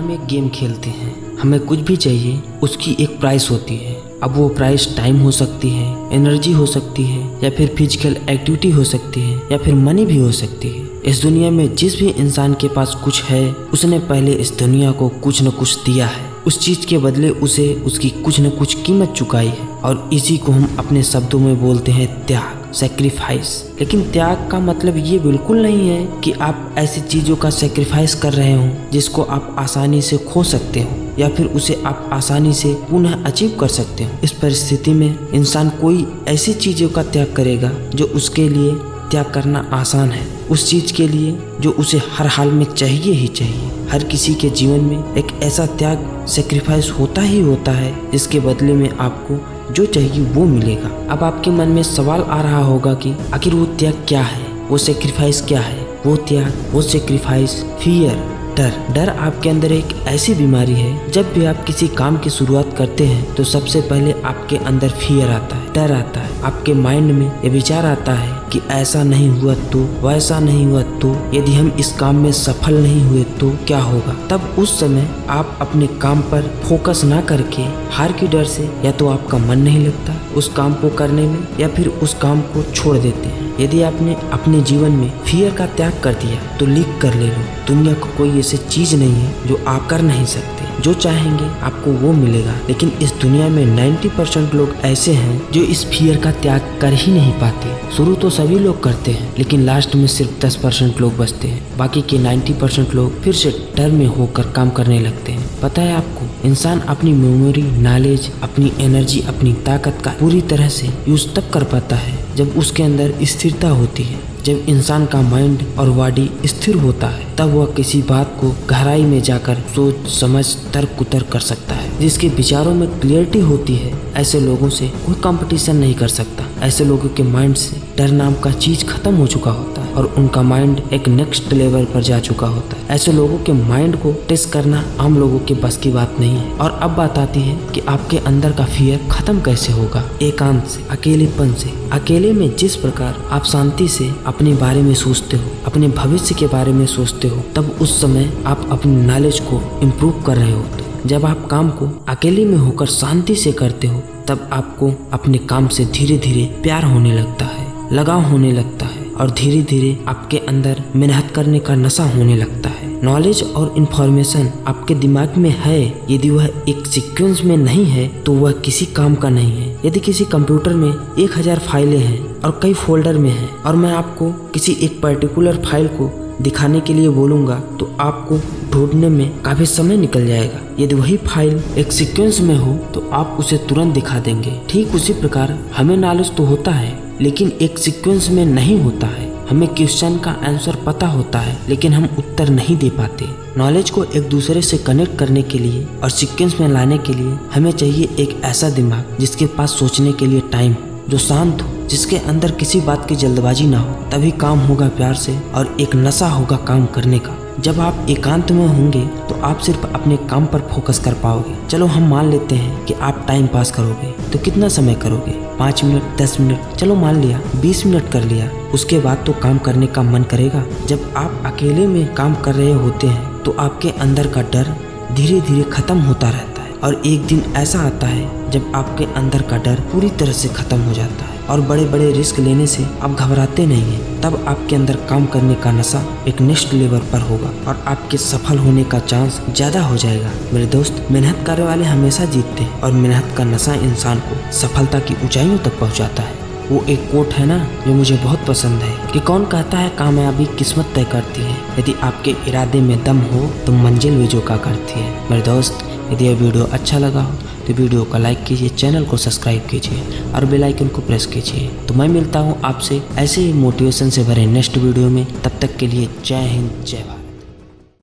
हम एक गेम खेलते हैं, हमें कुछ भी चाहिए उसकी एक प्राइस होती है। अब वो प्राइस टाइम हो सकती है, एनर्जी हो सकती है, या फिर फिजिकल एक्टिविटी हो सकती है, या फिर मनी भी हो सकती है। इस दुनिया में जिस भी इंसान के पास कुछ है, उसने पहले इस दुनिया को कुछ न कुछ दिया है। उस चीज के बदले उसे उसकी कुछ न कुछ कीमत चुकाई है, और इसी को हम अपने शब्दों में बोलते हैं त्याग, सैक्रिफाइस। लेकिन त्याग का मतलब ये बिल्कुल नहीं है कि आप ऐसी चीजों का सैक्रिफाइस कर रहे हो जिसको आप आसानी से खो सकते हो, या फिर उसे आप आसानी से पुनः अचीव कर सकते हो। इस परिस्थिति में इंसान कोई ऐसी चीजों का त्याग करेगा जो उसके लिए त्याग करना आसान है, उस चीज के लिए जो उसे हर हाल में चाहिए ही चाहिए। हर किसी के जीवन में एक ऐसा त्याग, सैक्रिफाइस होता ही होता है जिसके बदले में आपको जो चाहिए वो मिलेगा। अब आपके मन में सवाल आ रहा होगा कि आखिर वो त्याग क्या है, वो सैक्रिफाइस क्या है। वो त्याग, वो सैक्रिफाइस, फियर, डर आपके अंदर एक ऐसी बीमारी है। जब भी आप किसी काम की शुरुआत करते हैं तो सबसे पहले आपके अंदर फियर आता है, डर आता है। आपके माइंड में ये विचार आता है कि ऐसा नहीं हुआ तो, वैसा नहीं हुआ तो, यदि हम इस काम में सफल नहीं हुए तो क्या होगा। तब उस समय आप अपने काम पर फोकस ना करके हार की डर से या तो आपका मन नहीं लगता उस काम को करने में, या फिर उस काम को छोड़ देते हैं। यदि आपने अपने जीवन में फियर का त्याग कर दिया तो लिख कर ले लो, दुनिया को कोई ऐसी चीज नहीं है जो आप कर नहीं सकते। जो चाहेंगे आपको वो मिलेगा। लेकिन इस दुनिया में 90% लोग ऐसे हैं जो इस फियर का त्याग कर ही नहीं पाते। शुरू तो सभी लोग करते हैं, लेकिन लास्ट में सिर्फ 10% लोग बचते हैं। बाकी के 90% लोग फिर से डर में होकर काम करने लगते हैं। पता है आपको, इंसान अपनी मेमोरी, नॉलेज, अपनी एनर्जी, अपनी ताकत का पूरी तरह से यूज तब कर पाता है जब उसके अंदर स्थिरता होती है। जब इंसान का माइंड और बॉडी स्थिर होता है तब वह किसी बात को गहराई में जाकर सोच समझ तर्क उतर्क कर सकता है। जिसके विचारों में क्लियरिटी होती है, ऐसे लोगों से कोई कंपटीशन नहीं कर सकता। ऐसे लोगों के माइंड से डर नाम का चीज खत्म हो चुका होता है और उनका माइंड एक नेक्स्ट लेवल पर जा चुका होता है। ऐसे लोगों के माइंड को टेस्ट करना आम लोगों के बस की बात नहीं है। और अब बात आती है कि आपके अंदर का फियर खत्म कैसे होगा। एकांत से, अकेलेपन से। अकेले में जिस प्रकार आप शांति से अपने बारे में सोचते हो, अपने भविष्य के बारे में सोचते हो, तब उस समय आप अपनी नॉलेज को इम्प्रूव कर रहे होते हो। जब आप काम को अकेले में होकर शांति से करते हो तब आपको अपने काम से धीरे धीरे प्यार होने लगता है, लगाव होने लगता है, और धीरे धीरे आपके अंदर मेहनत करने का नशा होने लगता है। नॉलेज और इन्फॉर्मेशन आपके दिमाग में है, यदि वह एक सीक्वेंस में नहीं है तो वह किसी काम का नहीं है। यदि किसी कंप्यूटर में 1000 फाइलें हैं और कई फोल्डर में हैं, और मैं आपको किसी एक पर्टिकुलर फाइल को दिखाने के लिए बोलूँगा तो आपको ढूंढने में काफी समय निकल जाएगा। यदि वही फाइल एक सीक्वेंस में हो तो आप उसे तुरंत दिखा देंगे। ठीक उसी प्रकार हमें नॉलेज तो होता है लेकिन एक सीक्वेंस में नहीं होता है। हमें क्वेश्चन का आंसर पता होता है लेकिन हम उत्तर नहीं दे पाते। नॉलेज को एक दूसरे से कनेक्ट करने के लिए और सीक्वेंस में लाने के लिए हमें चाहिए एक ऐसा दिमाग जिसके पास सोचने के लिए टाइम हो, जो शांत हो, जिसके अंदर किसी बात की जल्दबाजी ना हो। तभी काम होगा प्यार से और एक नशा होगा काम करने का। जब आप एकांत में होंगे तो आप सिर्फ अपने काम पर फोकस कर पाओगे। चलो हम मान लेते हैं कि आप टाइम पास करोगे तो कितना समय करोगे? 5 मिनट, 10 मिनट, चलो मान लिया 20 मिनट कर लिया। उसके बाद तो काम करने का मन करेगा। जब आप अकेले में काम कर रहे होते हैं तो आपके अंदर का डर धीरे धीरे खत्म होता रहता है, और एक दिन ऐसा आता है जब आपके अंदर का डर पूरी तरह से खत्म हो जाता है और बड़े बड़े रिस्क लेने से आप घबराते नहीं हैं। तब आपके अंदर काम करने का नशा एक नेक्स्ट लेवल पर होगा और आपके सफल होने का चांस ज्यादा हो जाएगा। मेरे दोस्त, मेहनत करने वाले हमेशा जीतते हैं, और मेहनत का नशा इंसान को सफलता की ऊंचाइयों तक पहुंचाता है। वो एक कोट है ना जो मुझे बहुत पसंद है कि कौन कहता है कामयाबी किस्मत तय करती है, यदि आपके इरादे में दम हो तो मंजिल भी झुका करती है। मेरे दोस्त, यदि यह वीडियो अच्छा लगा हो तो वीडियो को लाइक कीजिए, चैनल को सब्सक्राइब कीजिए और बेल आइकन को प्रेस कीजिए। तो मैं मिलता हूँ आपसे ऐसे ही मोटिवेशन से भरे नेक्स्ट वीडियो में। तब तक के लिए जय हिंद, जय भारत।